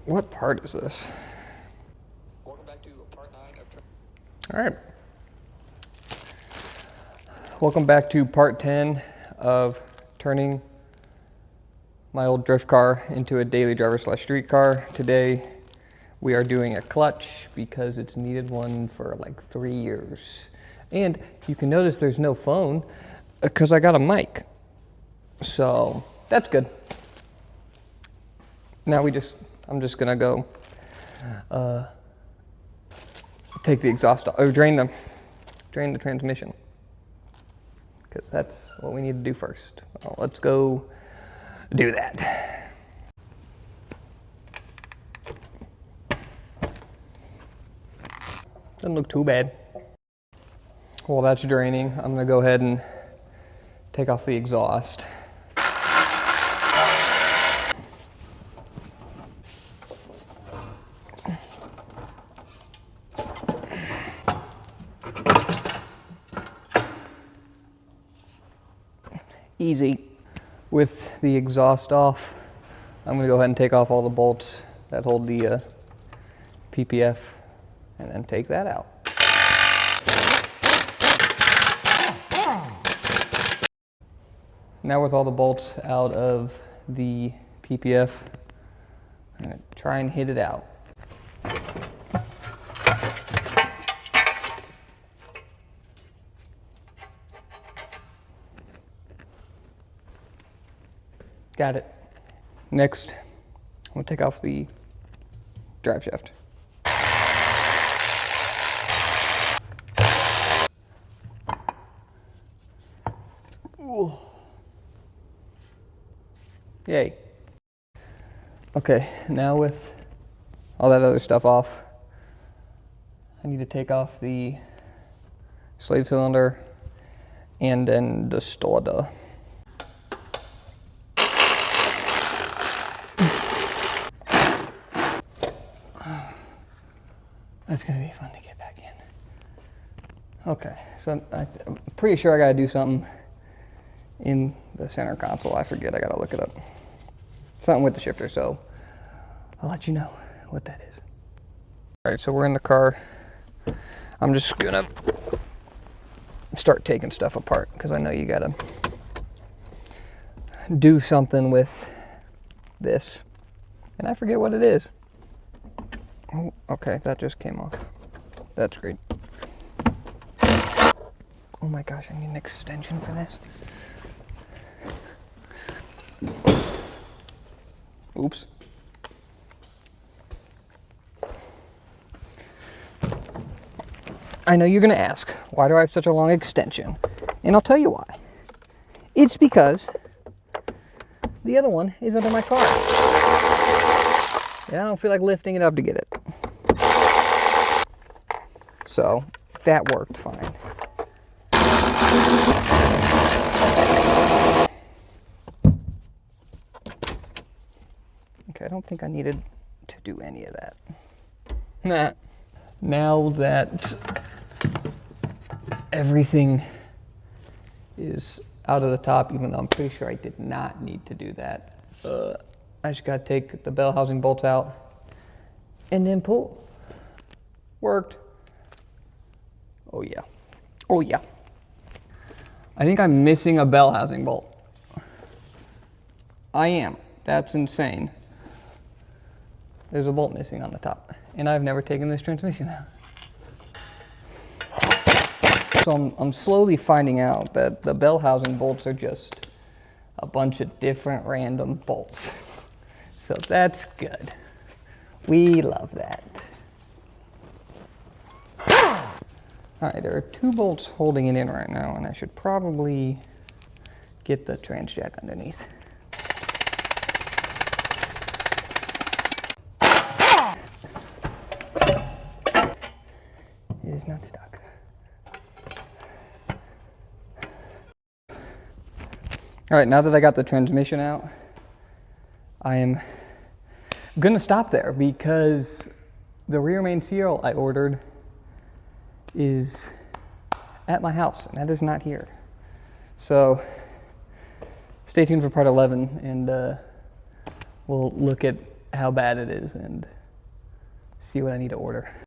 What part is this? Welcome back to part 9 of... All right. Welcome back to part 10 of turning my old drift car into a daily driver / street car. Today we are doing a clutch because it's needed one for like 3 years. And you can notice there's no phone because I got a mic. So that's good. Now I'm just gonna go take the exhaust off, or drain the transmission, because that's what we need to do first. Well, let's go do that. Doesn't look too bad. While that's draining, I'm gonna go ahead and take off the exhaust. Easy. With the exhaust off, I'm going to go ahead and take off all the bolts that hold the PPF and then take that out. Now with all the bolts out of the PPF, I'm going to try and hit it out. Got it. Next, I'm going to take off the drive shaft. Ooh. Yay. Okay, now with all that other stuff off, I need to take off the slave cylinder and then the starter. That's gonna be fun to get back in. Okay, so I'm pretty sure I gotta do something in the center console. I forget, I gotta look it up. Something with the shifter, so I'll let you know what that is. All right, so we're in the car. I'm just gonna start taking stuff apart because I know you gotta do something with this. And I forget what it is. Oh, okay, that just came off. That's great. Oh my gosh, I need an extension for this. Oops. I know you're gonna ask, why do I have such a long extension? And I'll tell you why. It's because the other one is under my car. And I don't feel like lifting it up to get it. So that worked fine. Okay, I don't think I needed to do any of that. Nah. Now that everything is out of the top, even though I'm pretty sure I did not need to do that, I just gotta take the bell housing bolts out and then pull. Worked. Oh yeah. Oh yeah. I think I'm missing a bell housing bolt. I am. That's insane. There's a bolt missing on the top. And I've never taken this transmission out. So I'm slowly finding out that the bell housing bolts are just a bunch of different random bolts. So that's good. We love that. All right, there are 2 bolts holding it in right now, and I should probably get the trans jack underneath. It is not stuck. All right, now that I got the transmission out, I am gonna stop there because the rear main seal I ordered is at my house, and that is not here. So stay tuned for part 11, and we'll look at how bad it is and see what I need to order.